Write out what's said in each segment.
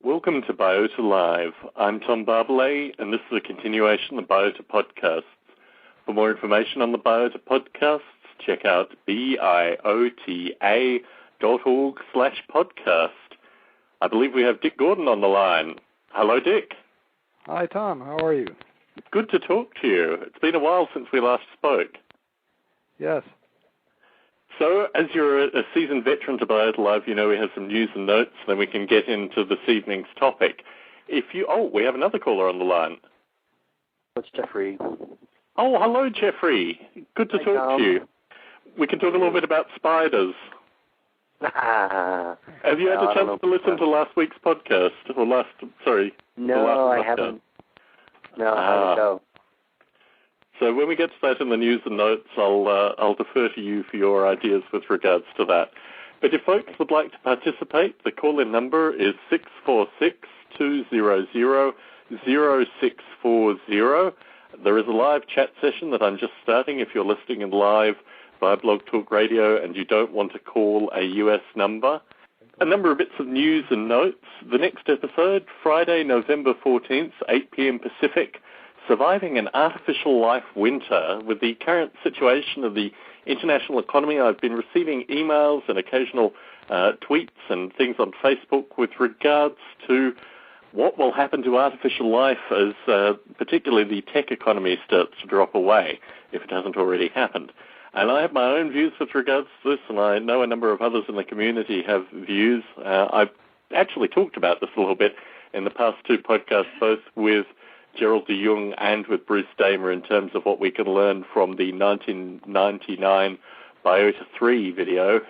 Welcome to Biota Live. I'm Tom Barbalet, and this is a continuation of the Biota podcasts. For more information on the Biota podcasts, check out biota.org/podcast. I believe we have Dick Gordon on the line. Hello, Dick. Hi, Tom. How are you? Good to talk to you. It's been a while since we last spoke. Yes. So, as you're a seasoned veteran to Biota Live, you know we have some news and notes, then we can get into this evening's topic. We have another caller on the line. It's Jeffrey. Oh, hello, Jeffrey. Good to talk to you. We can talk a little bit about spiders. Have you had a chance to listen to last week's podcast? No, I haven't. No, how did it go? So when we get to that in the news and notes, I'll defer to you for your ideas with regards to that. But if folks would like to participate, the call-in number is 646-200-0640. There is a live chat session that I'm just starting if you're listening in live via Blog Talk Radio and you don't want to call a US number. A number of bits of news and notes. The next episode, Friday, November 14th, 8 p.m. Pacific, Surviving an Artificial Life Winter. With the current situation of the international economy, I've been receiving emails and occasional tweets and things on Facebook with regards to what will happen to artificial life as particularly the tech economy starts to drop away, if it hasn't already happened. And I have my own views with regards to this, and I know a number of others in the community have views. I've actually talked about this a little bit in the past two podcasts, both with Gerald de Jong and with Bruce Damer, in terms of what we can learn from the 1999 Biota 3 video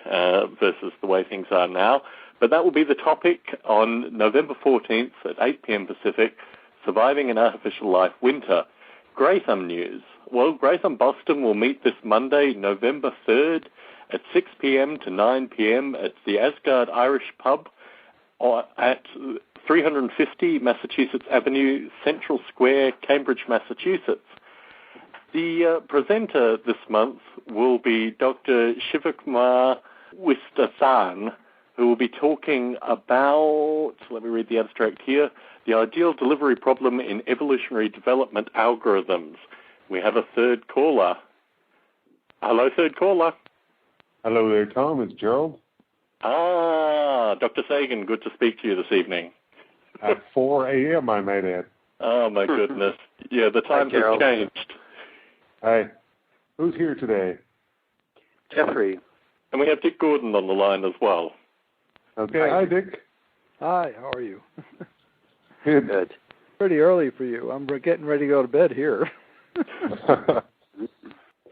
versus the way things are now. But that will be the topic on November 14th at 8 p.m. Pacific, Surviving an Artificial Life Winter. Graytham news. Well, Graytham Boston will meet this Monday, November 3rd at 6 p.m. to 9 p.m. at the Asgard Irish Pub at 350 Massachusetts Avenue, Central Square, Cambridge, Massachusetts. The presenter this month will be Dr. Shivakumar Wistathan, who will be talking about, let me read the abstract here, the ideal delivery problem in evolutionary development algorithms. We have a third caller. Hello, third caller. Hello there, Tom. It's Gerald. Dr. Sagan, good to speak to you this evening. At 4 a.m., I might add. Oh, my goodness. Yeah, the times have changed. Hi. Who's here today? Jeffrey. And we have Dick Gordon on the line as well. Okay. Hi, Dick. Hi, how are you? Good. Pretty early for you. I'm getting ready to go to bed here.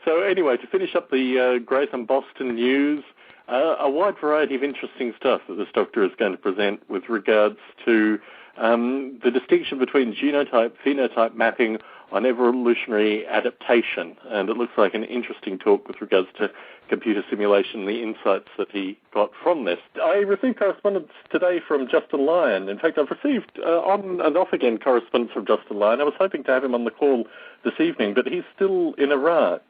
So anyway, to finish up the Graytham Boston news, a wide variety of interesting stuff that this doctor is going to present with regards to the distinction between genotype-phenotype mapping on evolutionary adaptation. And it looks like an interesting talk with regards to computer simulation and the insights that he got from this. I received correspondence today from Justin Lyon. In fact, I've received on and off again correspondence from Justin Lyon. I was hoping to have him on the call this evening, but he's still in Iraq.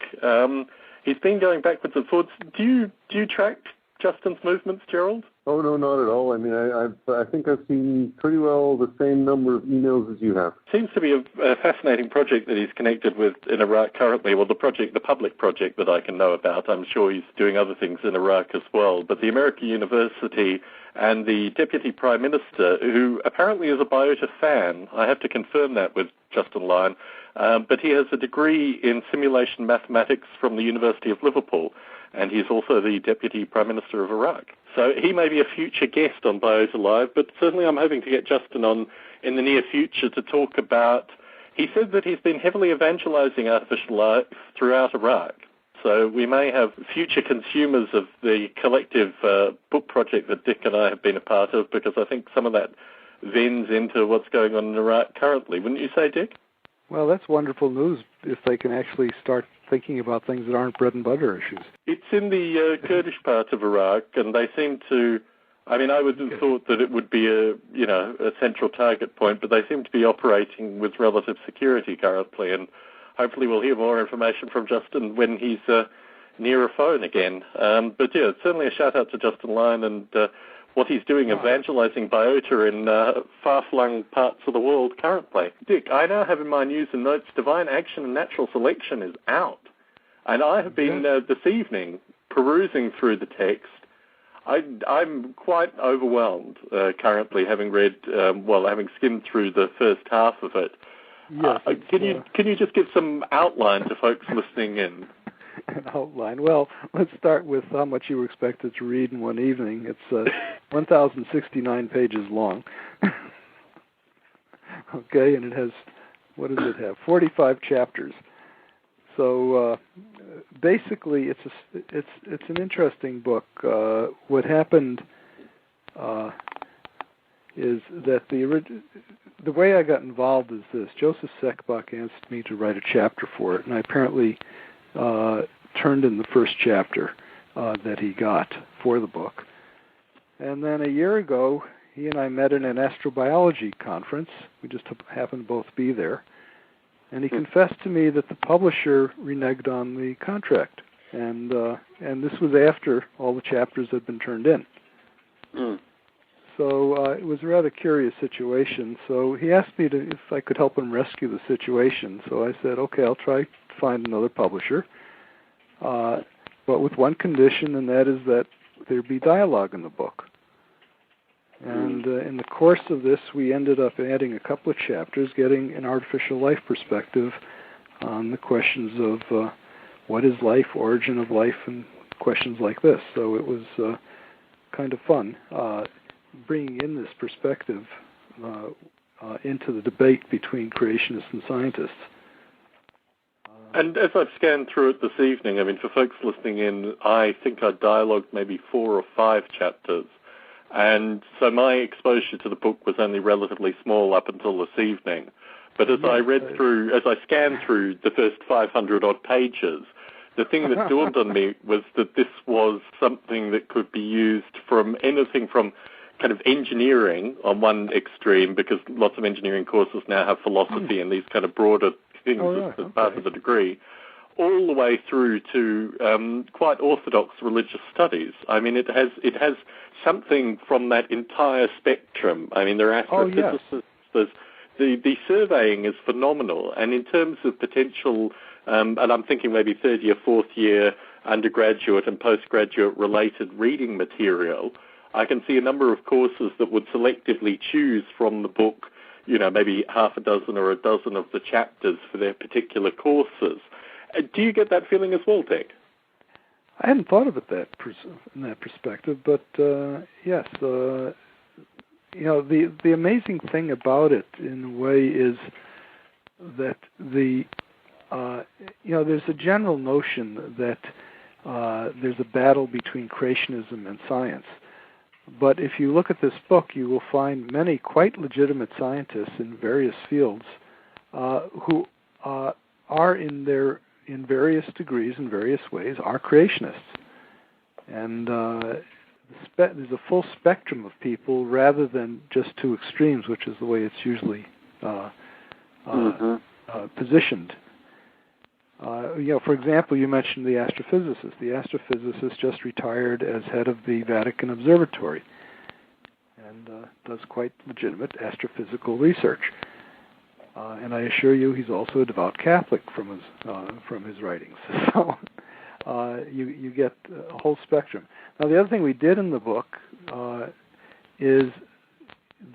He's been going backwards and forwards. Do you track Justin's movements, Gerald? Oh, no, not at all. I mean, I think I've seen pretty well the same number of emails as you have. Seems to be a fascinating project that he's connected with in Iraq currently. Well, the public project that I can know about. I'm sure he's doing other things in Iraq as well. But the American University and the Deputy Prime Minister, who apparently is a Biota fan, I have to confirm that with Justin Lyon, but he has a degree in simulation mathematics from the University of Liverpool, and he's also the Deputy Prime Minister of Iraq. So he may be a future guest on Biota Live, but certainly I'm hoping to get Justin on in the near future to talk about... He said that he's been heavily evangelizing artificial life throughout Iraq. So we may have future consumers of the collective book project that Dick and I have been a part of, because I think some of that vends into what's going on in Iraq currently. Wouldn't you say, Dick? Well, that's wonderful news if they can actually start thinking about things that aren't bread and butter issues. It's in the Kurdish part of Iraq, and they seem to... I mean, I would have thought that it would be a central target point, but they seem to be operating with relative security currently, and hopefully we'll hear more information from Justin when he's near a phone again. But yeah, certainly a shout-out to Justin Lyon and what he's doing, evangelizing Biota in far-flung parts of the world currently. Dick, I now have in my news and notes, Divine Action and Natural Selection is out. And I have been, this evening, perusing through the text. I'm quite overwhelmed currently, having read, having skimmed through the first half of it. Yes, can you just give some outline to folks listening in? An outline. Well, let's start with how much you were expected to read in one evening. It's 1,069 pages long. Okay, and it has, what does it have? 45 chapters. So basically, it's an interesting book. What happened is that the way I got involved is this. Joseph Seckbach asked me to write a chapter for it, and I apparently turned in the first chapter that he got for the book. And then a year ago, he and I met in an astrobiology conference. We just happened to both be there. And he confessed to me that the publisher reneged on the contract. And this was after all the chapters had been turned in. So it was a rather curious situation. So he asked me if I could help him rescue the situation. So I said, okay, I'll try to find another publisher. But with one condition, and that is that there be dialogue in the book. And in the course of this, we ended up adding a couple of chapters, getting an artificial life perspective on the questions of what is life, origin of life, and questions like this. So it was kind of fun bringing in this perspective into the debate between creationists and scientists. And as I've scanned through it this evening, I mean, for folks listening in, I think I dialogued maybe 4 or 5 chapters. And so my exposure to the book was only relatively small up until this evening. But as I scanned through the first 500-odd pages, the thing that dawned on me was that this was something that could be used from anything from kind of engineering on one extreme, because lots of engineering courses now have philosophy and these kind of broader things as part of the degree, all the way through to quite orthodox religious studies. I mean, it has something from that entire spectrum. I mean, there are astrophysicists. The surveying is phenomenal, and in terms of potential, and I'm thinking maybe third year, fourth year undergraduate and postgraduate related reading material, I can see a number of courses that would selectively choose from the book, maybe half a dozen or a dozen of the chapters for their particular courses. Do you get that feeling as well, Dick? I hadn't thought of it in that perspective, but yes, the amazing thing about it, in a way, is that there's a general notion that there's a battle between creationism and science. But if you look at this book, you will find many quite legitimate scientists in various fields who are in various degrees, in various ways, are creationists. And there's a full spectrum of people rather than just two extremes, which is the way it's usually positioned. For example, you mentioned the astrophysicist. The astrophysicist just retired as head of the Vatican Observatory and does quite legitimate astrophysical research. And I assure you, he's also a devout Catholic from his writings. So you get a whole spectrum. Now, the other thing we did in the book is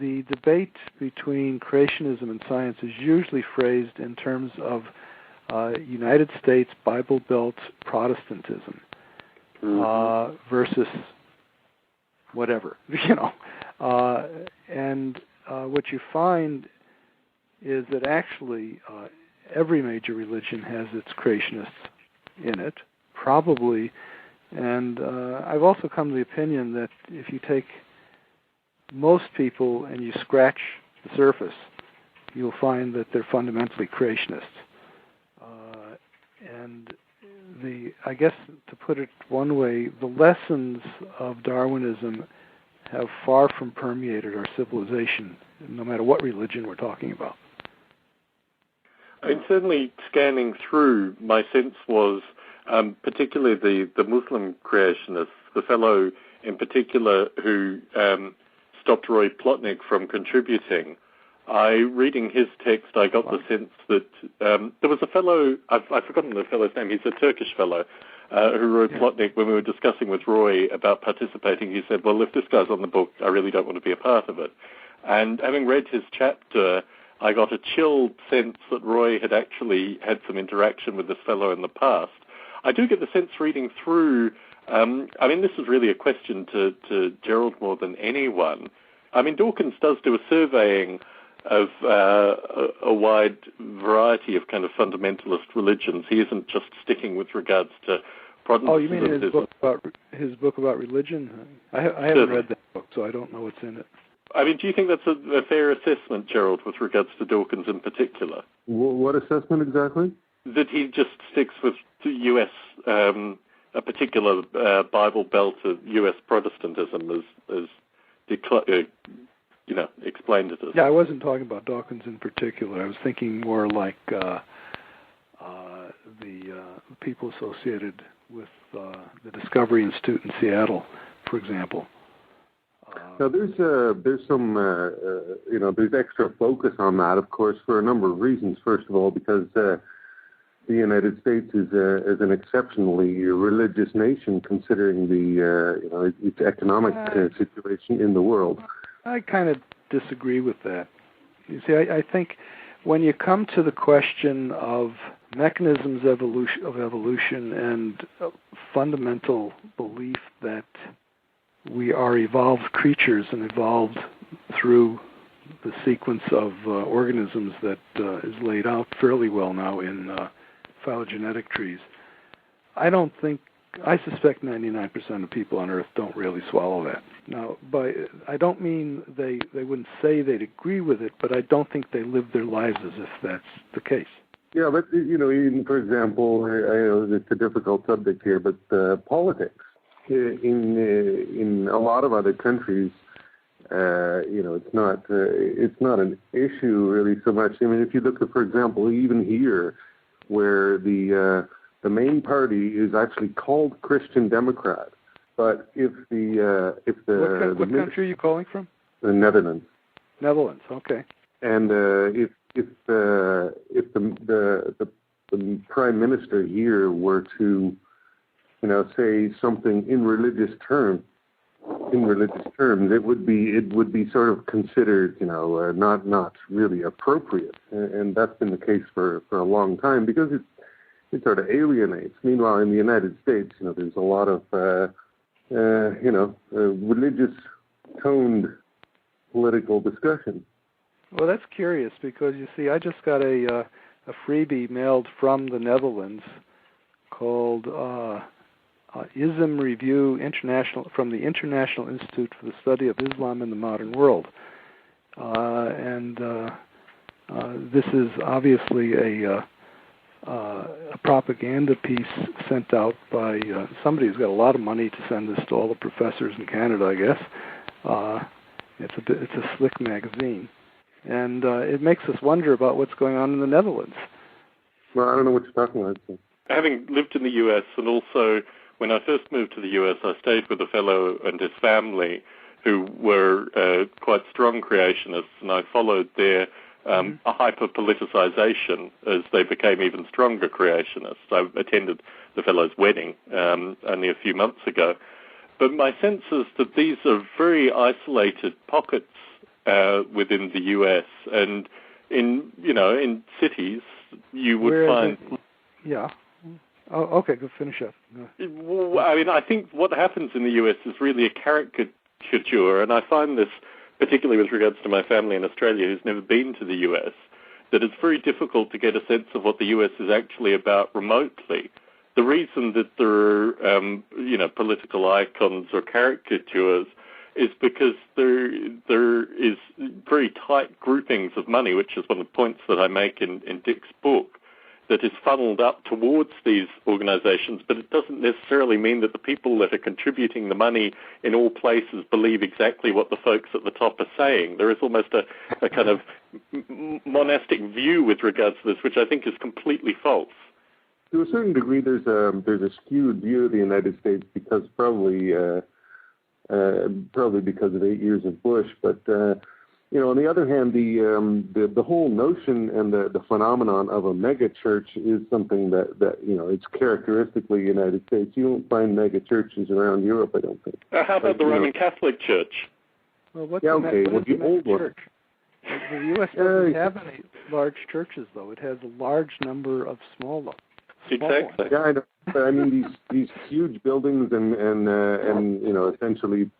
the debate between creationism and science is usually phrased in terms of United States Bible Belt Protestantism versus whatever, and what you find is that actually every major religion has its creationists in it, probably, and I've also come to the opinion that if you take most people and you scratch the surface, you'll find that they're fundamentally creationists. And I guess to put it one way, the lessons of Darwinism have far from permeated our civilization, no matter what religion we're talking about. And certainly scanning through, my sense was, particularly the Muslim creationists, the fellow in particular who stopped Roy Plotnick from contributing, reading his text, I got the sense that there was a fellow, I've forgotten the fellow's name, he's a Turkish fellow, who Roy Plotnick, when we were discussing with Roy about participating, he said, well, if this guy's on the book, I really don't want to be a part of it. And having read his chapter, I got a chilled sense that Roy had actually had some interaction with this fellow in the past. I do get the sense reading through, this is really a question to Gerald more than anyone. Dawkins does do a surveying of a wide variety of kind of fundamentalist religions. He isn't just sticking with regards to Protestantism. Oh, you mean his book about religion? I haven't read that book, so I don't know what's in it. Do you think that's a fair assessment, Gerald, with regards to Dawkins in particular? What assessment exactly? That he just sticks with the U.S., a particular Bible Belt of U.S. Protestantism as explained it as. Yeah, I wasn't talking about Dawkins in particular. I was thinking more like the people associated with the Discovery Institute in Seattle, for example. Now there's some there's extra focus on that, of course, for a number of reasons. First of all, because the United States is an exceptionally religious nation, considering its economic situation in the world. I kind of disagree with that. You see, I think when you come to the question of mechanisms of evolution and fundamental belief that we are evolved creatures and evolved through the sequence of organisms that is laid out fairly well now in phylogenetic trees, I suspect 99% of people on Earth don't really swallow that. Now, I don't mean they wouldn't say they'd agree with it, but I don't think they live their lives as if that's the case. Yeah, but, even, for example, I know it's a difficult subject here, but politics. In a lot of other countries, it's not an issue really so much. If you look at, for example, even here, where the main party is actually called Christian Democrat, but if what country are you calling from? The Netherlands. Netherlands, okay. And if the prime minister here were to say something in religious terms, it would be sort of considered, not really appropriate, and that's been the case for a long time because it sort of alienates. Meanwhile, in the United States, there's a lot of religious toned political discussion. Well, that's curious because you see, I just got a freebie mailed from the Netherlands called Ism Review International from the International Institute for the Study of Islam in the Modern World, and this is obviously a propaganda piece sent out by somebody who's got a lot of money to send this to all the professors in Canada, I guess. It's a slick magazine, and it makes us wonder about what's going on in the Netherlands. Well, I don't know what you're talking about. So. Having lived in the U.S. and also when I first moved to the U.S., I stayed with a fellow and his family who were quite strong creationists, and I followed their a hyper-politicization as they became even stronger creationists. I attended the fellow's wedding only a few months ago. But my sense is that these are very isolated pockets within the U.S. and in cities you would find... Yeah. Oh, okay, go finish up. Well, I mean, I think what happens in the U.S. is really a caricature, and I find this, particularly with regards to my family in Australia who's never been to the U.S., that it's very difficult to get a sense of what the U.S. is actually about remotely. The reason that there are, political icons or caricatures is because there is very tight groupings of money, which is one of the points that I make in Dick's book, that is funneled up towards these organizations, but it doesn't necessarily mean that the people that are contributing the money in all places believe exactly what the folks at the top are saying. There is almost a kind of monastic view with regards to this, which I think is completely false. To a certain degree, there's a skewed view of the United States because probably because of 8 years of Bush, but on the other hand, the whole notion and the phenomenon of a mega church is something that it's characteristically United States. You don't find mega churches around Europe, I don't think. How about the Roman Catholic Church? Well, what's the old church? The U.S. doesn't have any large churches, though. It has a large number of small ones. Exactly. Yeah, I know. But I mean, these huge buildings and essentially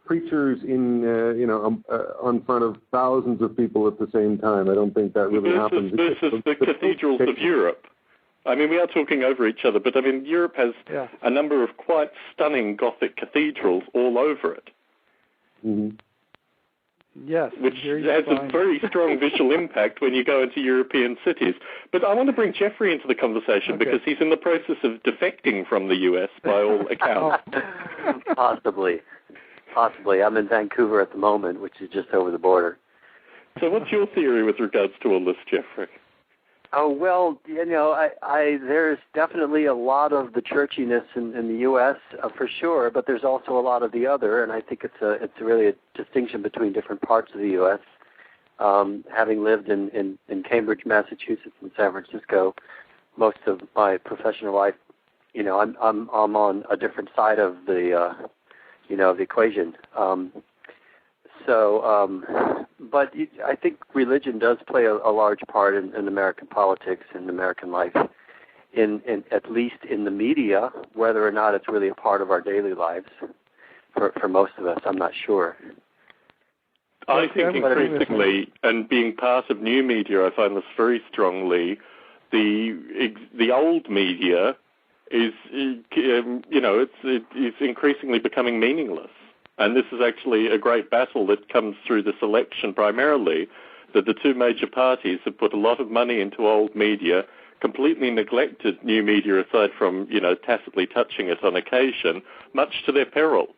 preachers in on front of thousands of people at the same time. I don't think that really happens. Versus the cathedrals of Europe. I mean, we are talking over each other, but I mean, Europe has a number of quite stunning Gothic cathedrals all over it. Mm-hmm. Yes, which has a very strong visual impact when you go into European cities. But I want to bring Jeffrey into the conversation because he's in the process of defecting from the U.S. by all accounts. Possibly. I'm in Vancouver at the moment, which is just over the border. So what's your theory with regards to all this, Jeffrey? Oh, well, there's definitely a lot of the churchiness in the U.S. For sure, but there's also a lot of the other, and I think it's really a distinction between different parts of the U.S. Having lived in Cambridge, Massachusetts, and San Francisco most of my professional life, I'm on a different side of the the equation. But I think religion does play a large part in American politics and American life, in at least in the media, whether or not it's really a part of our daily lives. For most of us, I'm not sure. I think increasingly, and being part of new media, I find this very strongly, the old media is it's increasingly becoming meaningless. And this is actually a great battle that comes through this election primarily, that the two major parties have put a lot of money into old media, completely neglected new media aside from, tacitly touching it on occasion, much to their peril.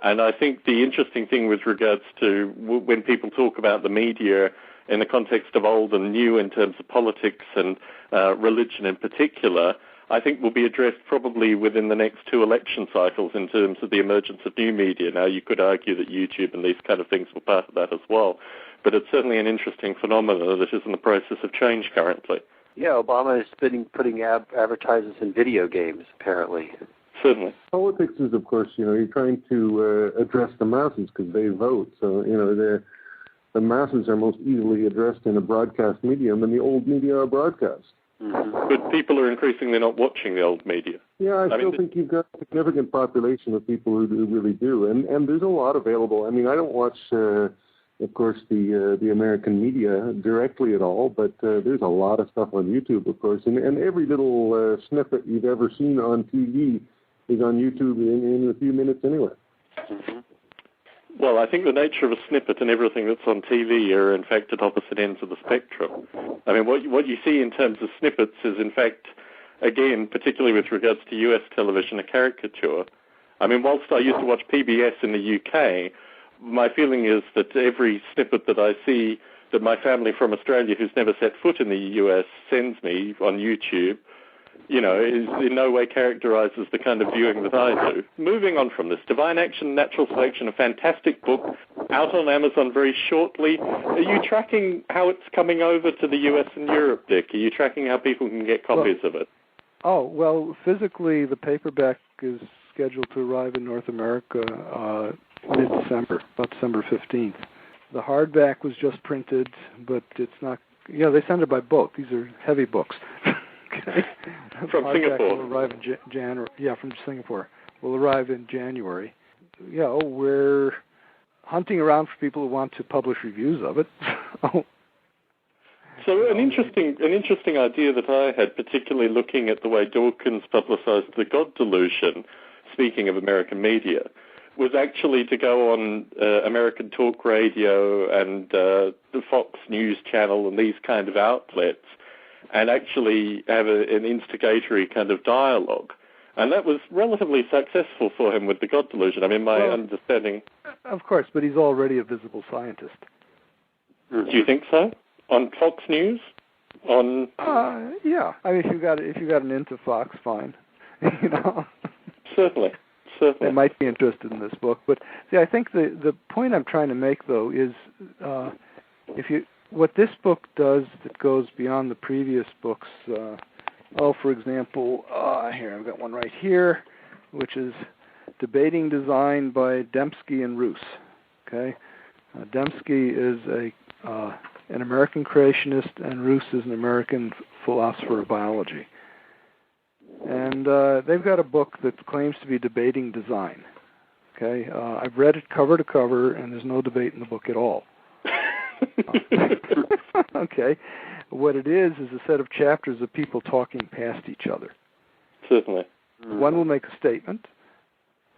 And I think the interesting thing with regards to when people talk about the media in the context of old and new in terms of politics and religion in particular, I think will be addressed probably within the next two election cycles in terms of the emergence of new media. Now, you could argue that YouTube and these kind of things were part of that as well, but it's certainly an interesting phenomenon that is in the process of change currently. Yeah, Obama is putting advertisers in video games, apparently. Certainly. Politics is, of course, you're trying to address the masses because they vote. So, the masses are most easily addressed in a broadcast medium, and the old media are broadcast. Mm-hmm. But people are increasingly not watching the old media. Yeah, I still think you've got a significant population of people who really do, and there's a lot available. I mean, I don't watch, of course, the American media directly at all, but there's a lot of stuff on YouTube, of course, and every little snippet you've ever seen on TV is on YouTube in a few minutes anyway. Mm-hmm. Well, I think the nature of a snippet and everything that's on TV are, in fact, at opposite ends of the spectrum. I mean, what you see in terms of snippets is, in fact, again, particularly with regards to US television, a caricature. I mean, whilst I used to watch PBS in the UK, my feeling is that every snippet that I see that my family from Australia, who's never set foot in the US, sends me on YouTube, is in no way characterizes the kind of viewing that I do. Moving on from this, Divine Action, Natural Selection, a fantastic book, out on Amazon very shortly. Are you tracking how it's coming over to the US and Europe, Dick? Are you tracking how people can get copies of it? Oh, well, physically the paperback is scheduled to arrive in North America mid-December, about December 15th. The hardback was just printed, but it's not, they send it by boat. These are heavy books. Okay. From Singapore. Will arrive in January. Yeah, from Singapore. Will arrive in January. We're hunting around for people who want to publish reviews of it. So an interesting idea that I had, particularly looking at the way Dawkins publicized the God Delusion, speaking of American media, was actually to go on American talk radio and the Fox News Channel and these kind of outlets and actually have an instigatory kind of dialogue. And that was relatively successful for him with the God Delusion. I mean, my understanding... Of course, but he's already a visible scientist. Do you think so? On Fox News? On... yeah. I mean, if you got an into Fox, fine. Certainly. They might be interested in this book. But, see, I think the point I'm trying to make, though, is what this book does that goes beyond the previous books, for example, here, I've got one right here, which is Debating Design by Dembski and Roos. Okay? Dembski is an American creationist, and Roos is an American philosopher of biology. And they've got a book that claims to be debating design. Okay, I've read it cover to cover, and there's no debate in the book at all. Okay, what it is a set of chapters of people talking past each other. Certainly. One will make a statement.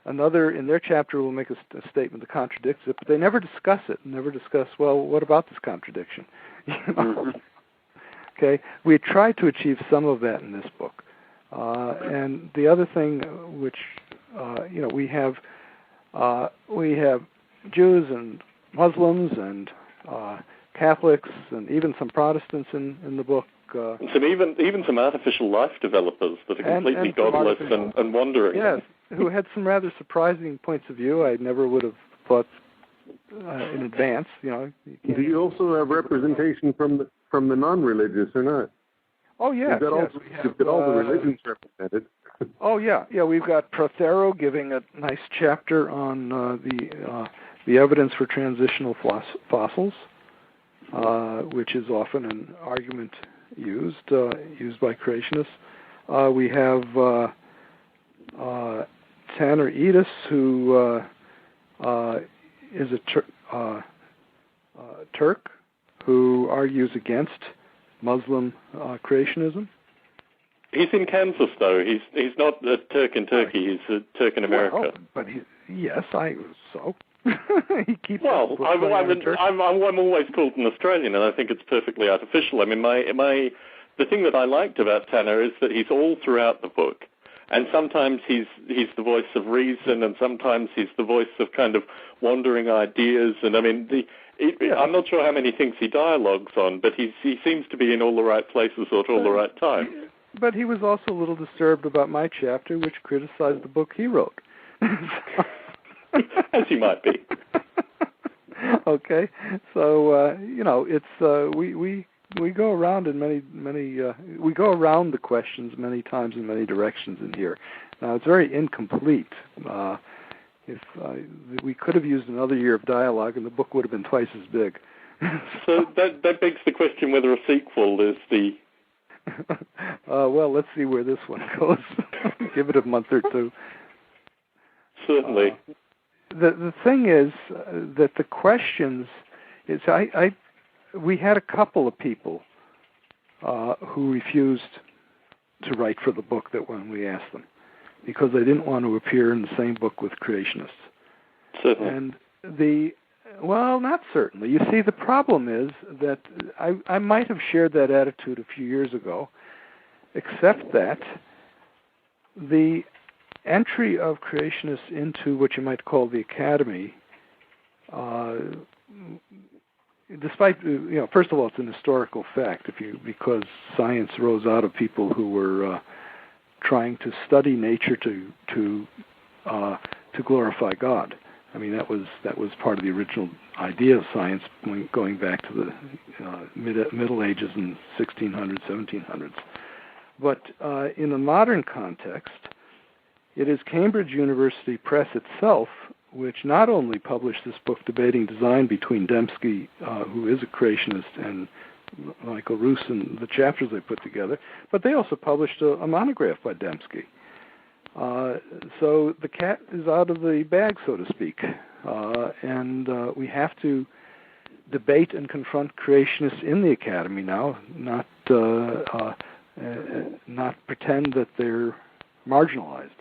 Another, in their chapter, will make a statement that contradicts it, but they never discuss it. Never discuss, well, what about this contradiction? Okay, we tried to achieve some of that in this book. And the other thing, which we have Jews and Muslims and Catholics and even some Protestants in the book. Even some artificial life developers that are completely godless and wandering. Yes, who had some rather surprising points of view I never would have thought in advance. Do you also have representation from the non-religious or not? Oh, yeah. You've got all the religions represented. Oh, yeah. Yeah, we've got Prothero giving a nice chapter on the evidence for transitional fossils, which is often an argument used by creationists. We have Tanner Edis, who is a Turk who argues against Muslim creationism. He's in Kansas, though. He's not a Turk in Turkey. He's a Turk in America. But he keeps. Well, I'm always called an Australian, and I think it's perfectly artificial. I mean, the thing that I liked about Tanner is that he's all throughout the book, and sometimes he's the voice of reason, and sometimes he's the voice of kind of wandering ideas. And I mean, I'm not sure how many things he dialogues on, but he seems to be in all the right places at all the right time. But he was also a little disturbed about my chapter, which criticized the book he wrote. As he might be. Okay, so it's we go around in many we go around the questions many times in many directions in here. Now it's very incomplete. If we could have used another year of dialogue, and the book would have been twice as big. So that begs the question whether a sequel is the. Well, let's see where this one goes. Give it a month or two. Certainly. The thing is that the questions is we had a couple of people who refused to write for the book that when we asked them, because they didn't want to appear in the same book with creationists. Certainly. And not certainly. You see, the problem is that I might have shared that attitude a few years ago, except that the entry of creationists into what you might call the academy despite, first of all, it's an historical fact because science rose out of people who were trying to study nature to glorify God. I mean, that was part of the original idea of science going back to the Middle Ages and 1600s, 1700s. But in a modern context, it is Cambridge University Press itself which not only published this book, Debating Design, between Dembski, who is a creationist, and Michael Roos and the chapters they put together, but they also published a monograph by Dembski. So the cat is out of the bag, so to speak, and we have to debate and confront creationists in the academy now, not pretend that they're marginalized.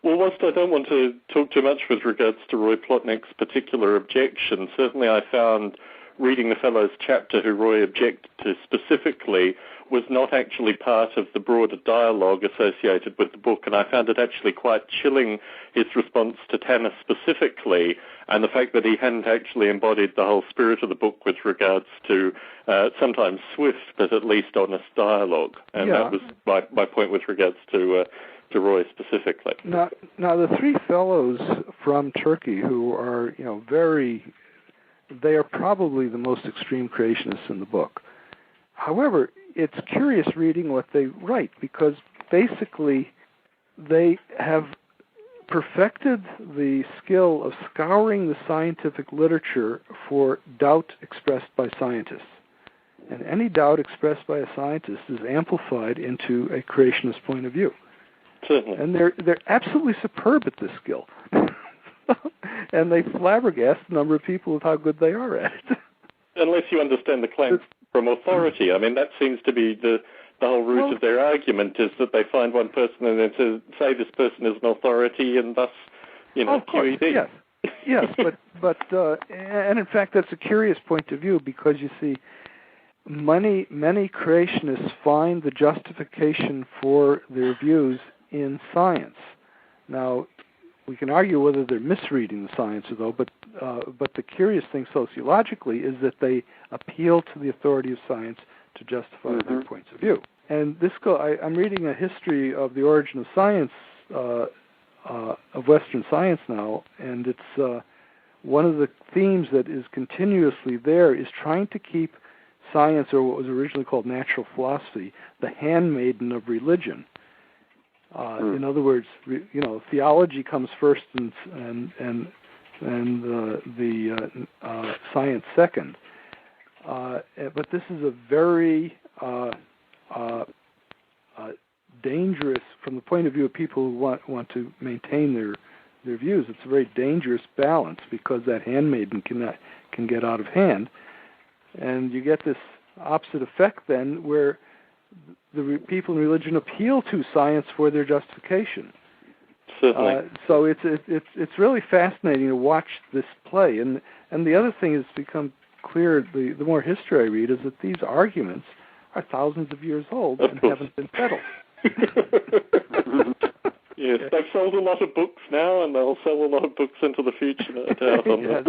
Well, whilst I don't want to talk too much with regards to Roy Plotnick's particular objection, certainly I found reading the Fellows chapter who Roy objected to specifically was not actually part of the broader dialogue associated with the book, and I found it actually quite chilling, his response to Tanner specifically, and the fact that he hadn't actually embodied the whole spirit of the book with regards to sometimes swift but at least honest dialogue. And that was my point with regards to Roy specifically. Now the three fellows from Turkey who are, they are probably the most extreme creationists in the book. However, it's curious reading what they write, because basically they have perfected the skill of scouring the scientific literature for doubt expressed by scientists. And any doubt expressed by a scientist is amplified into a creationist point of view. Certainly. And they're absolutely superb at this skill. And they flabbergast a number of people with how good they are at it. Unless you understand the claims from authority. I mean, that seems to be the whole root of their argument, is that they find one person and then say this person is an authority, and thus, QED. Yes, but and in fact, that's a curious point of view, because you see, many creationists find the justification for their views in science. Now, we can argue whether they're misreading the science, though, but the curious thing sociologically is that they appeal to the authority of science to justify their points of view. And I'm reading a history of the origin of science, of Western science now, and it's one of the themes that is continuously there is trying to keep science, or what was originally called natural philosophy, the handmaiden of religion. In other words, theology comes first, and the science second. But this is a very dangerous, from the point of view of people who want to maintain their views. It's a very dangerous balance, because that handmaiden can get out of hand, and you get this opposite effect then, where the people in religion appeal to science for their justification. Certainly. So it's really fascinating to watch this play. And the other thing has become clear, the more history I read, is that these arguments are thousands of years old and haven't been settled. Yes, they've sold a lot of books now, and they'll sell a lot of books into the future, no doubt. Yes.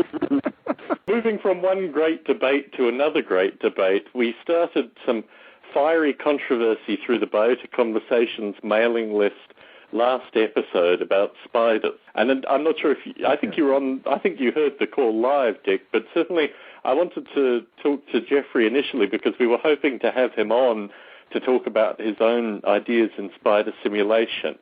Moving from one great debate to another great debate, we started some fiery controversy through the Biota Conversations mailing list last episode about spiders. And I'm not sure I think you heard the call live, Dick, but certainly I wanted to talk to Jeffrey initially, because we were hoping to have him on to talk about his own ideas in spider simulation.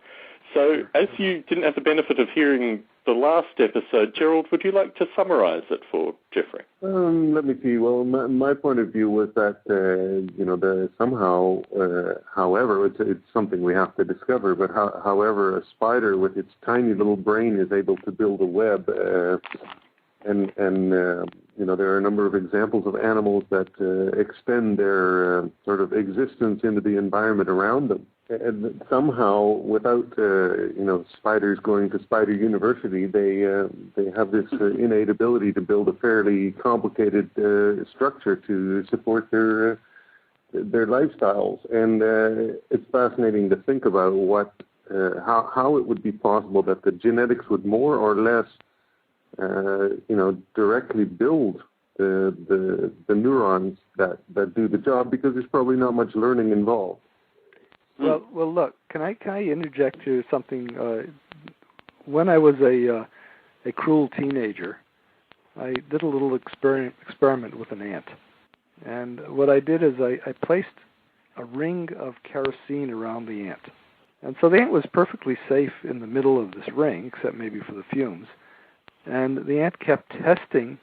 So, as you didn't have the benefit of hearing the last episode, Gerald, would you like to summarize it for Jeffrey? Let me see. Well, my point of view was that, somehow, however, it's something we have to discover, but however, a spider with its tiny little brain is able to build a web, and there are a number of examples of animals that extend their sort of existence into the environment around them. And somehow, without spiders going to Spider University, they have this innate ability to build a fairly complicated structure to support their lifestyles. And it's fascinating to think about how it would be possible that the genetics would more or less directly build the neurons that do the job, because there's probably not much learning involved. Well, look, can I interject here something? When I was a cruel teenager, I did a little experiment with an ant. And what I did is I placed a ring of kerosene around the ant. And so the ant was perfectly safe in the middle of this ring, except maybe for the fumes. And the ant kept testing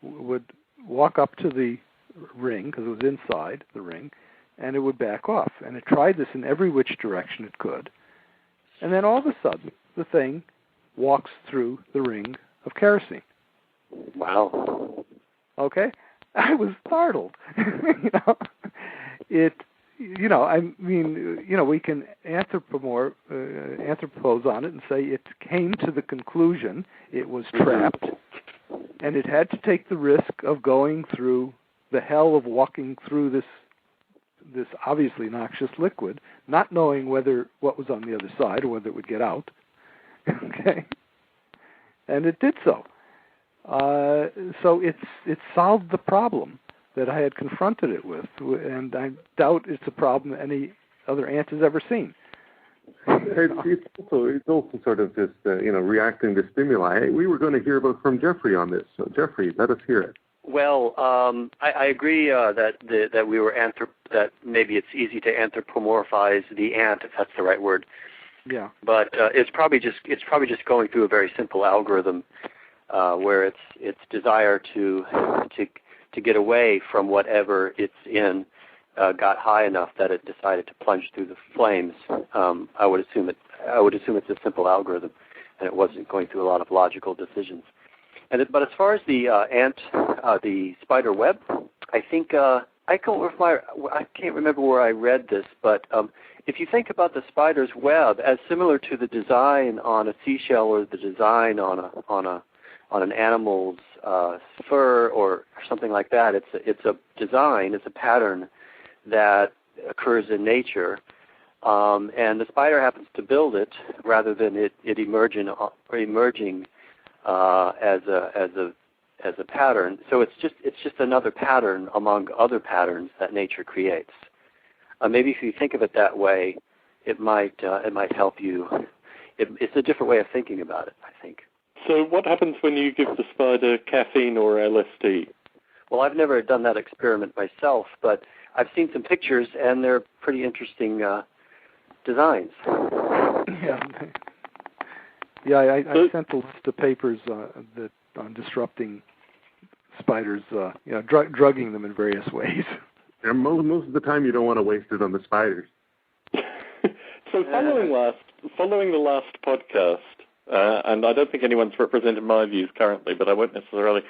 would walk up to the ring, because it was inside the ring, and it would back off. And it tried this in every which direction it could. And then all of a sudden, the thing walks through the ring of kerosene. Wow. Okay? I was startled. We can anthropose on it and say it came to the conclusion it was trapped, and it had to take the risk of going through the hell of walking through this obviously noxious liquid, not knowing what was on the other side or whether it would get out. Okay? And it did so. So it solved the problem that I had confronted it with, and I doubt it's a problem any other ant has ever seen. It's also sort of just reacting to stimuli. We were going to hear from Jeffrey on this. So Jeffrey, let us hear it. Well, I agree that we were that maybe it's easy to anthropomorphize the ant, if that's the right word. Yeah. But it's probably just going through a very simple algorithm where its desire to get away from whatever it's in got high enough that it decided to plunge through the flames. I would assume it's a simple algorithm, and it wasn't going through a lot of logical decisions. But as far as the ant, the spider web, I think I can't remember where I read this, but if you think about the spider's web as similar to the design on a seashell or the design on an animal's fur or something like that, it's a design, it's a pattern that occurs in nature, and the spider happens to build it rather than it emerging as a pattern. So it's just another pattern among other patterns that nature creates. Maybe if you think of it that way, it might help you. It's a different way of thinking about it, I think. So what happens when you give the spider caffeine or LSD? Well, I've never done that experiment myself, but I've seen some pictures, and they're pretty interesting designs. Yeah, I sent a list of papers that on disrupting spiders, drugging them in various ways. And most of the time, you don't want to waste it on the spiders. So following the last podcast, and I don't think anyone's represented my views currently, but I won't necessarily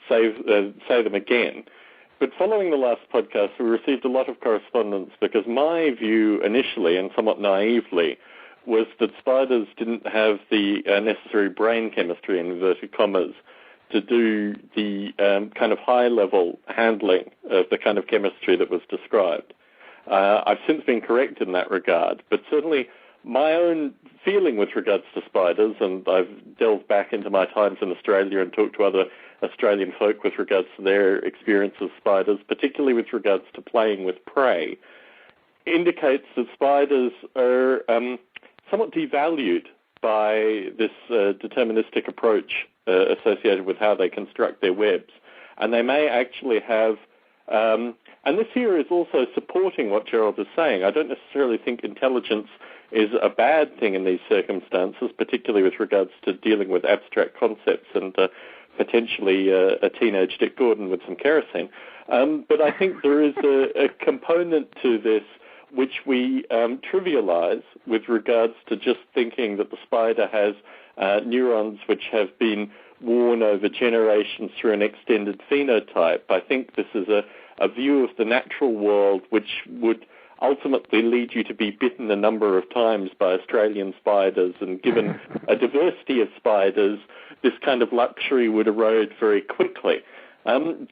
say them again. But following the last podcast, we received a lot of correspondence because my view initially, and somewhat naively, was that spiders didn't have the necessary brain chemistry, in inverted commas, to do the kind of high-level handling of the kind of chemistry that was described. I've since been corrected in that regard, but certainly my own feeling with regards to spiders, and I've delved back into my times in Australia and talked to other Australian folk with regards to their experience of spiders, particularly with regards to playing with prey, indicates that spiders are somewhat devalued by this deterministic approach associated with how they construct their webs. And they may actually have, and this here is also supporting what Gerald is saying. I don't necessarily think intelligence is a bad thing in these circumstances, particularly with regards to dealing with abstract concepts and potentially a teenage Dick Gordon with some kerosene. But I think there is a component to this which we trivialize with regards to just thinking that the spider has neurons which have been worn over generations through an extended phenotype. I think this is a view of the natural world which would ultimately lead you to be bitten a number of times by Australian spiders, and given a diversity of spiders, this kind of luxury would erode very quickly.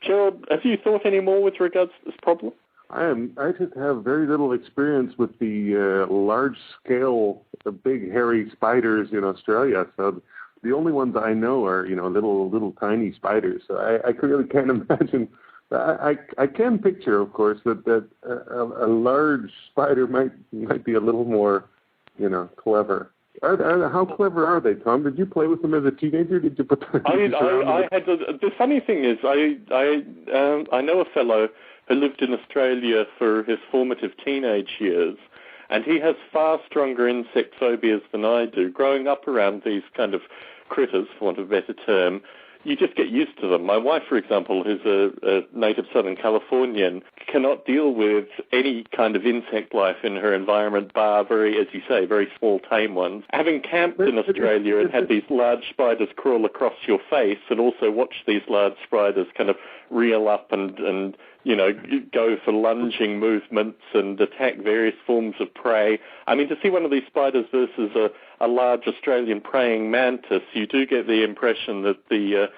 Gerald, have you thought any more with regards to this problem? I just have very little experience with the large-scale, the big hairy spiders in Australia. So the only ones I know are, little tiny spiders. So I really can't imagine. I can picture, of course, that a large spider might be a little more, clever. How clever are they, Tom? Did you play with them as a teenager? Did you put them? The funny thing is, I know a fellow who lived in Australia for his formative teenage years, and he has far stronger insect phobias than I do. Growing up around these kind of critters, for want of a better term, you just get used to them. My wife, for example, who's a native Southern Californian, cannot deal with any kind of insect life in her environment, bar very, as you say, very small, tame ones. Having camped in Australia and had these large spiders crawl across your face, and also watch these large spiders kind of reel up and go for lunging movements and attack various forms of prey. I mean, to see one of these spiders versus a large Australian praying mantis, you do get the impression that the,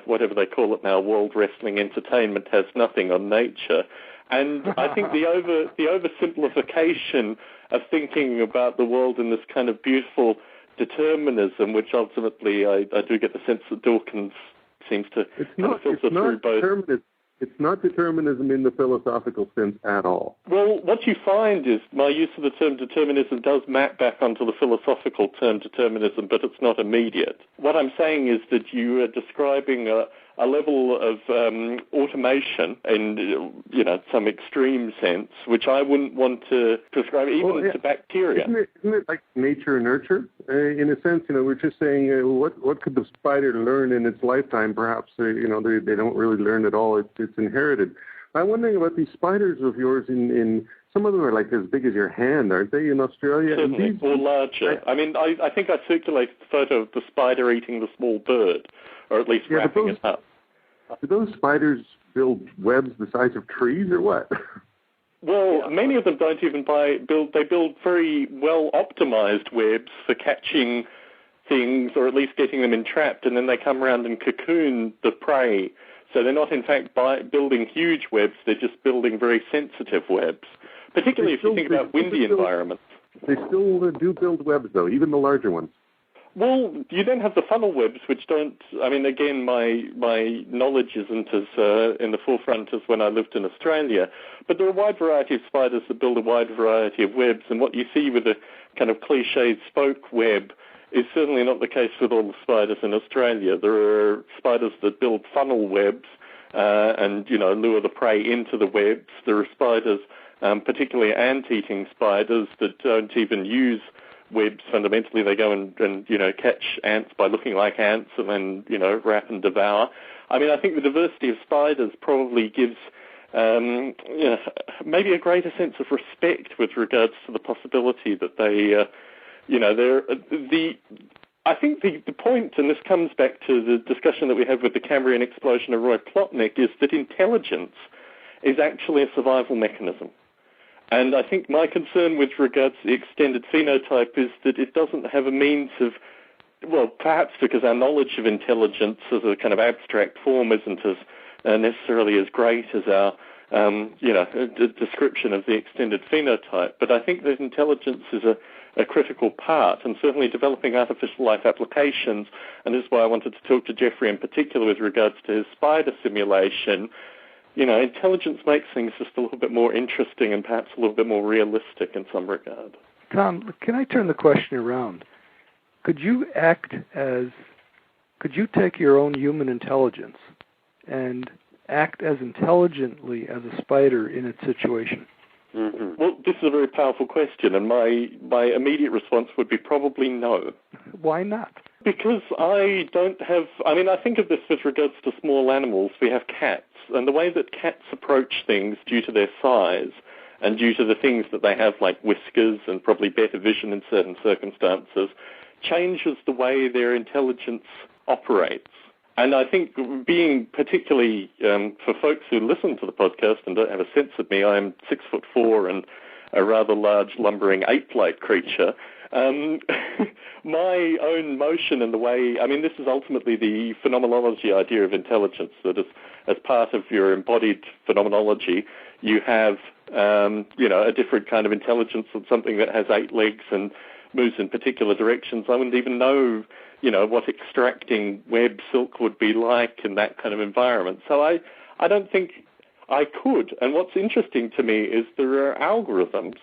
whatever they call it now, World Wrestling Entertainment has nothing on nature. And I think the oversimplification of thinking about the world in this kind of beautiful determinism, which ultimately I do get the sense that Dawkins seems to filter through both. It's not determinism in the philosophical sense at all. Well, what you find is my use of the term determinism does map back onto the philosophical term determinism, but it's not immediate. What I'm saying is that you are describing a level of automation in, some extreme sense, which I wouldn't want to prescribe even to bacteria. Isn't it like nature and nurture? In a sense, we're just saying what could the spider learn in its lifetime? Perhaps, they don't really learn at all. It's inherited. I'm wondering about these spiders of yours in some of them are like as big as your hand, aren't they, in Australia? Certainly, or larger. I think I circulated the photo of the spider eating the small bird, or at least wrapping it up. Do those spiders build webs the size of trees or what? Well, many of them don't even build. They build very well optimized webs for catching things, or at least getting them entrapped, and then they come around and cocoon the prey. So they're not, in fact, building huge webs. They're just building very sensitive webs, particularly if you think about windy environments. They still do build webs, though, even the larger ones. Well, you then have the funnel webs, which don't. I mean, again, my knowledge isn't as in the forefront as when I lived in Australia. But there are a wide variety of spiders that build a wide variety of webs, and what you see with the kind of cliched spoke web is certainly not the case with all the spiders in Australia. There are spiders that build funnel webs and lure the prey into the webs. There are spiders, particularly ant-eating spiders, that don't even use webs. Fundamentally, they go and catch ants by looking like ants and then wrap and devour. I mean, I think the diversity of spiders probably gives maybe a greater sense of respect with regards to the possibility that they I think the point, and this comes back to the discussion that we had with the Cambrian explosion of Roy Plotnick, is that intelligence is actually a survival mechanism. And I think my concern with regards to the extended phenotype is that it doesn't have a means of, well, perhaps because our knowledge of intelligence as a kind of abstract form isn't as necessarily as great as our, description of the extended phenotype. But I think that intelligence is a critical part, and certainly developing artificial life applications, and this is why I wanted to talk to Jeffrey in particular with regards to his spider simulation. Intelligence makes things just a little bit more interesting and perhaps a little bit more realistic in some regard. Tom, can I turn the question around? Could you take your own human intelligence and act as intelligently as a spider in its situation? Mm-hmm. Well, this is a very powerful question, and my immediate response would be probably no. Why not? Because I think of this with regards to small animals. We have cats, and the way that cats approach things due to their size and due to the things that they have, like whiskers and probably better vision in certain circumstances, changes the way their intelligence operates. And I think being particularly, for folks who listen to the podcast and don't have a sense of me, I'm 6'4" and a rather large, lumbering ape-like creature. My own motion and the way, this is ultimately the phenomenology idea of intelligence, that as part of your embodied phenomenology, you have, a different kind of intelligence than something that has 8 legs and moves in particular directions. I wouldn't even know what extracting web silk would be like in that kind of environment. So I don't think I could. And what's interesting to me is there are algorithms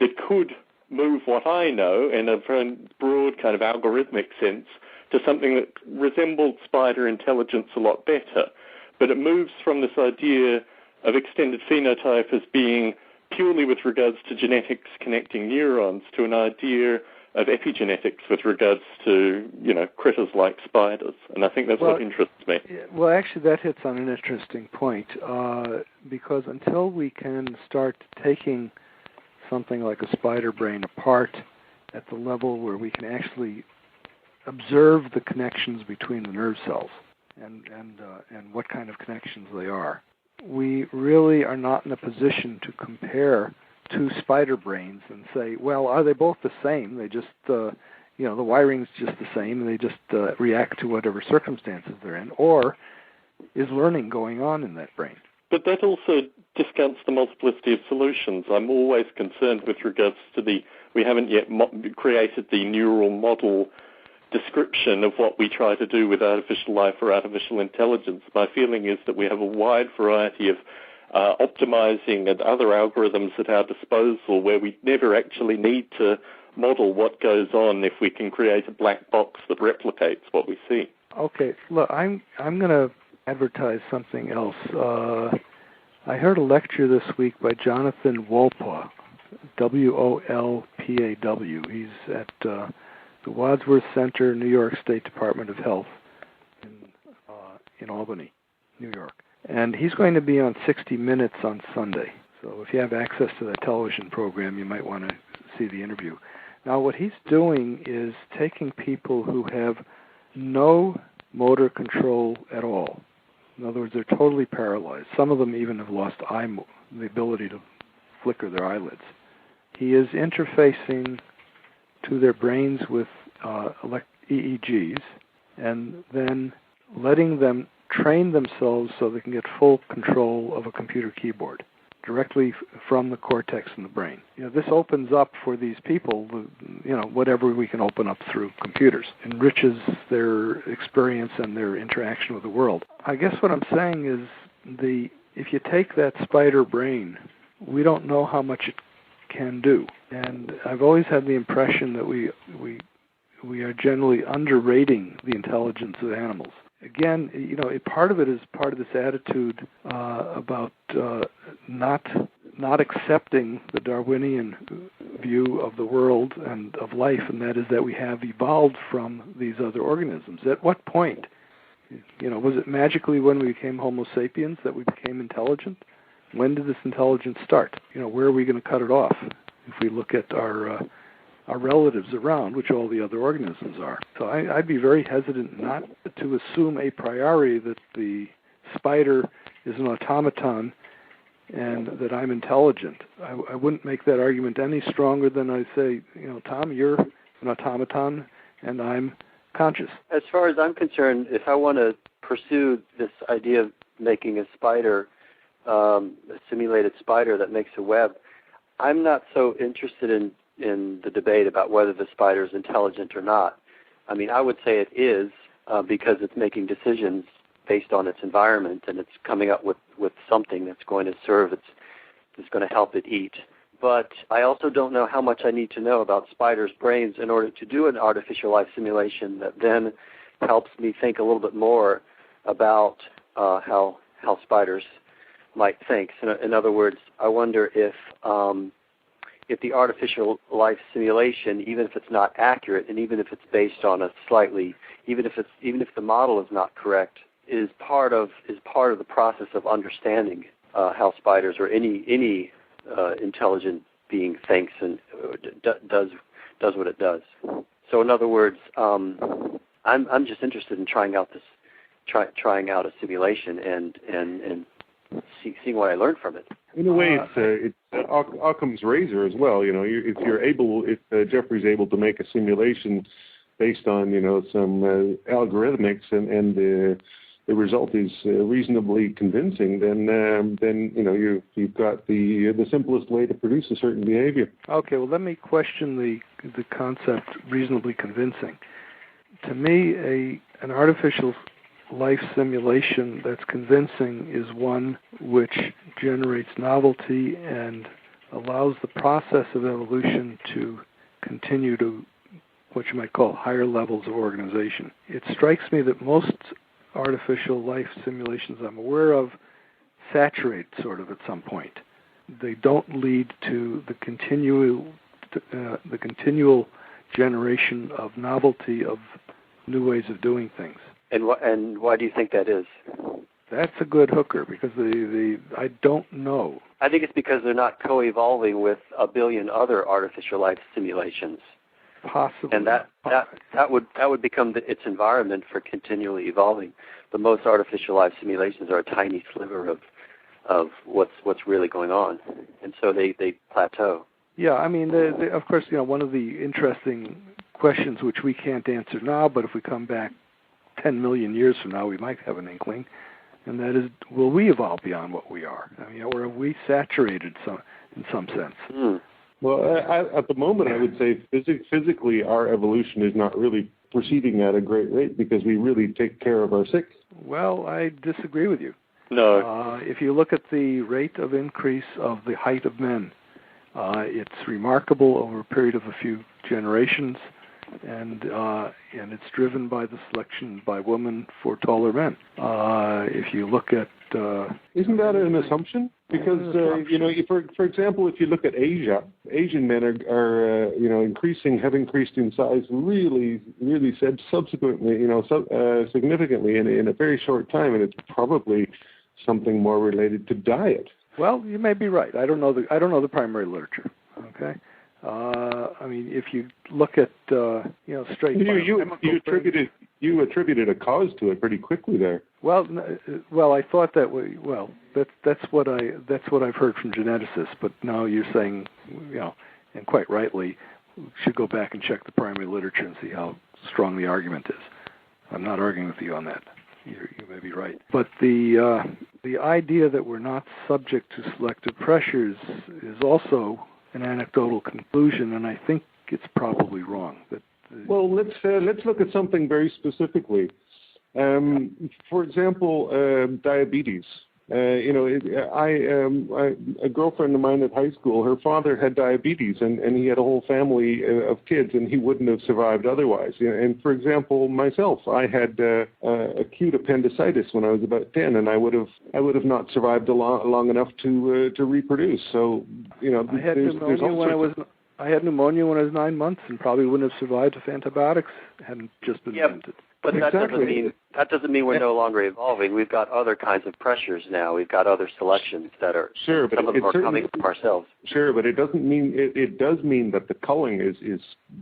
that could move what I know in a very broad kind of algorithmic sense to something that resembled spider intelligence a lot better. But it moves from this idea of extended phenotype as being purely with regards to genetics connecting neurons to an idea of epigenetics with regards to, critters like spiders. And I think that's what interests me. Well, actually, that hits on an interesting point, because until we can start taking something like a spider brain apart at the level where we can actually observe the connections between the nerve cells and what kind of connections they are, we really are not in a position to compare two spider brains and say, well, are they both the same? They just, the wiring's just the same, and they just react to whatever circumstances they're in, or is learning going on in that brain? But that also discounts the multiplicity of solutions. I'm always concerned with regards to we haven't yet created the neural model description of what we try to do with artificial life or artificial intelligence. My feeling is that we have a wide variety of optimizing and other algorithms at our disposal where we never actually need to model what goes on if we can create a black box that replicates what we see. Okay, look, I'm going to advertise something else. I heard a lecture this week by Jonathan Wolpaw, W-O-L-P-A-W. He's at the Wadsworth Center, New York State Department of Health in Albany, New York. And he's going to be on 60 Minutes on Sunday. So if you have access to that television program, you might want to see the interview. Now, what he's doing is taking people who have no motor control at all. In other words, they're totally paralyzed. Some of them even have lost the ability to flicker their eyelids. He is interfacing to their brains with EEGs and then letting them train themselves so they can get full control of a computer keyboard directly from the cortex in the brain. This opens up for these people, whatever we can open up through computers, enriches their experience and their interaction with the world. I guess what I'm saying is if you take that spider brain, we don't know how much it can do. And I've always had the impression that we are generally underrating the intelligence of animals. Again, part of it is part of this attitude about not accepting the Darwinian view of the world and of life, and that is that we have evolved from these other organisms. At what point? Was it magically when we became Homo sapiens that we became intelligent? When did this intelligence start? Where are we going to cut it off if we look at our relatives around, which all the other organisms are? So I'd be very hesitant not to assume a priori that the spider is an automaton and that I'm intelligent. I wouldn't make that argument any stronger than I say, Tom, you're an automaton and I'm conscious. As far as I'm concerned, if I want to pursue this idea of making a spider, a simulated spider that makes a web, I'm not so interested in the debate about whether the spider is intelligent or not. I mean, I would say it is because it's making decisions based on its environment, and it's coming up with something that's going to serve that's going to help it eat. But I also don't know how much I need to know about spiders' brains in order to do an artificial life simulation that then helps me think a little bit more about how spiders might think. So in other words, I wonder if the artificial life simulation, even if it's not accurate, and even if it's based on a even if the model is not correct, is part of the process of understanding how spiders or any intelligent being thinks and does what it does. So in other words, I'm just interested in trying out a simulation and seeing what I learn from it. In a way, it's Occam's razor as well. If Jeffrey's able to make a simulation based on some algorithmics and the result is reasonably convincing, then you've got the simplest way to produce a certain behavior. Okay, well, let me question the concept reasonably convincing. to me, an artificial life simulation that's convincing is one which generates novelty and allows the process of evolution to continue to what you might call higher levels of organization. It strikes me that most artificial life simulations I'm aware of saturate sort of at some point. They don't lead to the continual generation of novelty of new ways of doing things. And why do you think that is? That's a good hooker because I don't know. I think it's because they're not co-evolving with a billion other artificial life simulations. Possibly. And that would become its environment for continually evolving. But most artificial life simulations are a tiny sliver of what's really going on, and so they plateau. Yeah, I mean, of course, one of the interesting questions which we can't answer now, but if we come back 10 million years from now, we might have an inkling, and that is, will we evolve beyond what we are? I mean, or are we saturated in some sense? Mm. Well, at the moment, I would say physically our evolution is not really proceeding at a great rate because we really take care of our sick. Well, I disagree with you. No. If you look at the rate of increase of the height of men, it's remarkable over a period of a few generations, and it's driven by the selection by women for taller men. If you look at isn't that an assumption? Because for example, if you look at Asia, Asian men are have increased in size really subsequently, significantly in a very short time, and it's probably something more related to diet. Well, you may be right. I don't know the primary literature. Okay. I mean, if you look at straight. You attributed a cause to it pretty quickly there. Well, I thought that way. Well, that's what I've heard from geneticists. But now you're saying, and quite rightly, we should go back and check the primary literature and see how strong the argument is. I'm not arguing with you on that. You may be right. But the idea that we're not subject to selective pressures is also an anecdotal conclusion, and I think it's probably wrong. Well, let's look at something very specifically. For example, diabetes. A girlfriend of mine at high school, her father had diabetes, and he had a whole family of kids, and he wouldn't have survived otherwise. And for example, myself, I had acute appendicitis when I was about 10, and I would have not survived long enough to reproduce. So I had pneumonia when I was 9 months, and probably wouldn't have survived if antibiotics hadn't just been invented. But exactly. that doesn't mean we're no longer evolving. We've got other kinds of pressures now. We've got other selections that are some of them are coming from ourselves. Sure, but it doesn't mean it does mean that the culling is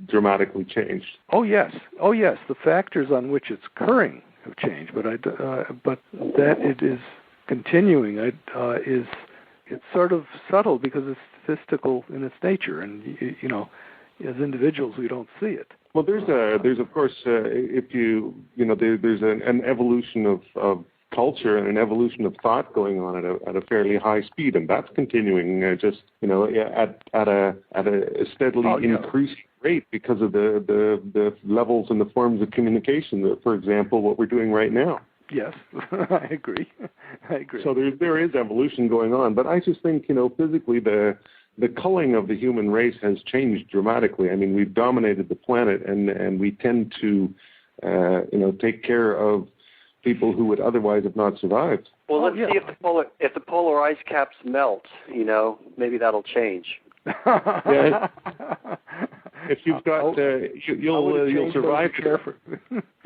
dramatically changed. Oh yes. The factors on which it's occurring have changed, but that it is continuing. It's sort of subtle because it's statistical in its nature, and as individuals we don't see it. Well, there's of course, there's an evolution of culture and an evolution of thought going on at a fairly high speed, and that's continuing at a steadily increasing rate because of the levels and the forms of communication. For example, what we're doing right now. Yes, I agree. So there is evolution going on, but I just think physically the culling of the human race has changed dramatically. I mean, we've dominated the planet, and we tend to, take care of people who would otherwise have not survived. Well, let's see if the polar ice caps melt. Maybe that'll change. Yeah. If you've got, you'll survive. For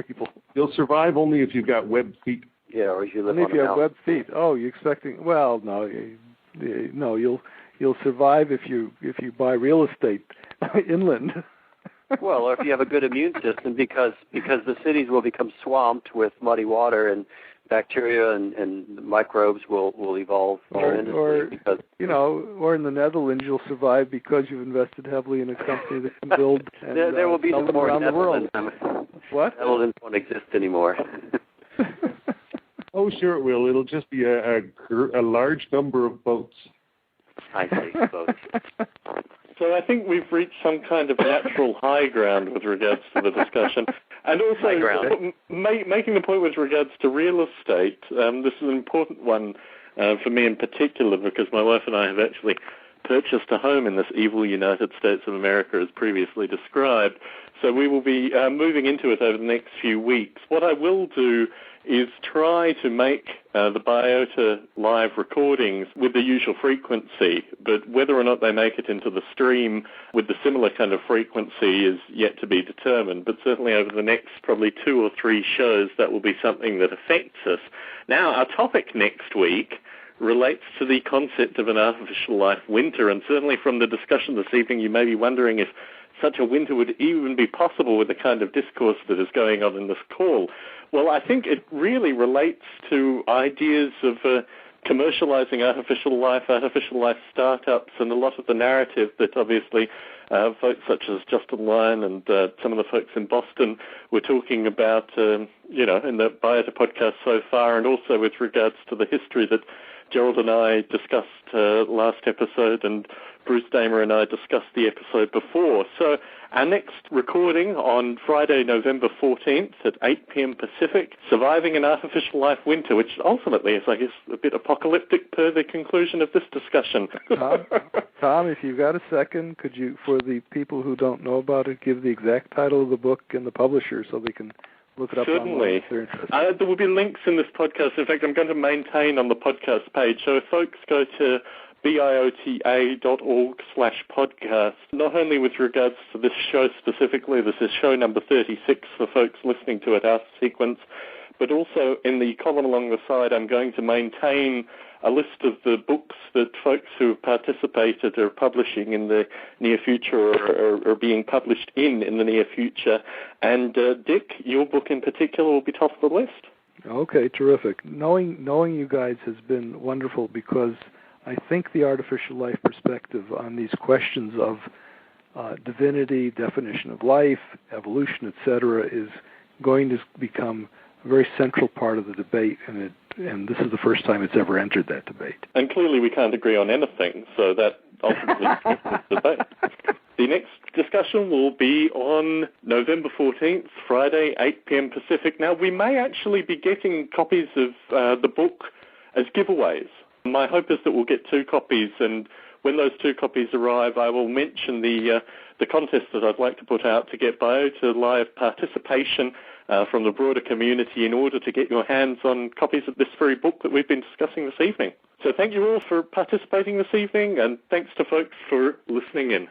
people. You'll survive only if you've got webbed feet. Yeah, or if you live only on if you have webbed feet. Oh, you're expecting? Well, no, You'll survive if you buy real estate inland. Well, or if you have a good immune system, because the cities will become swamped with muddy water, and bacteria and microbes will evolve tremendously. Or in the Netherlands, you'll survive because you've invested heavily in a company that can build. And, there will be no more around the world. What? Netherlands won't exist anymore. Oh, sure it will. It'll just be a large number of boats. I see, boats. So I think we've reached some kind of natural high ground with regards to the discussion. And also making the point with regards to real estate, this is an important one for me in particular because my wife and I have actually purchased a home in this evil United States of America as previously described. So we will be moving into it over the next few weeks. What I will do is try to make the Biota live recordings with the usual frequency, but whether or not they make it into the stream with the similar kind of frequency is yet to be determined. But certainly over the next probably 2 or 3 shows, that will be something that affects us. Now, our topic next week relates to the concept of an artificial life winter, and certainly from the discussion this evening, you may be wondering if such a winter would even be possible with the kind of discourse that is going on in this call. Well, I think it really relates to ideas of commercializing artificial life startups, and a lot of the narrative that obviously folks such as Justin Lyon and some of the folks in Boston were talking about, in the Biota podcast so far, and also with regards to the history that Gerald and I discussed last episode, and Bruce Damer and I discussed the episode before. So our next recording on Friday, November 14th at 8 p.m. Pacific, Surviving an Artificial Life Winter, which ultimately is, I guess, a bit apocalyptic per the conclusion of this discussion. Tom, if you've got a second, could you, for the people who don't know about it, give the exact title of the book and the publisher so they can look it up Certainly. Online. There will be links in this podcast. In fact, I'm going to maintain on the podcast page. So if folks go to biota.org/podcast, not only with regards to this show specifically, this is show number 36 for folks listening to it out of sequence, but also in the column along the side, I'm going to maintain a list of the books that folks who have participated are publishing in the near future or being published in the near future. And Dick, your book in particular will be top of the list. Okay, terrific. Knowing you guys has been wonderful because I think the artificial life perspective on these questions of divinity, definition of life, evolution, etc., is going to become a very central part of the debate, and this is the first time it's ever entered that debate. And clearly we can't agree on anything, so that ultimately is the debate. The next discussion will be on November 14th, Friday, 8 p.m. Pacific. Now, we may actually be getting copies of the book as giveaways. My hope is that we'll get 2 copies, and when those 2 copies arrive, I will mention the contest that I'd like to put out to get Biota Live participation from the broader community in order to get your hands on copies of this very book that we've been discussing this evening. So thank you all for participating this evening, and thanks to folks for listening in.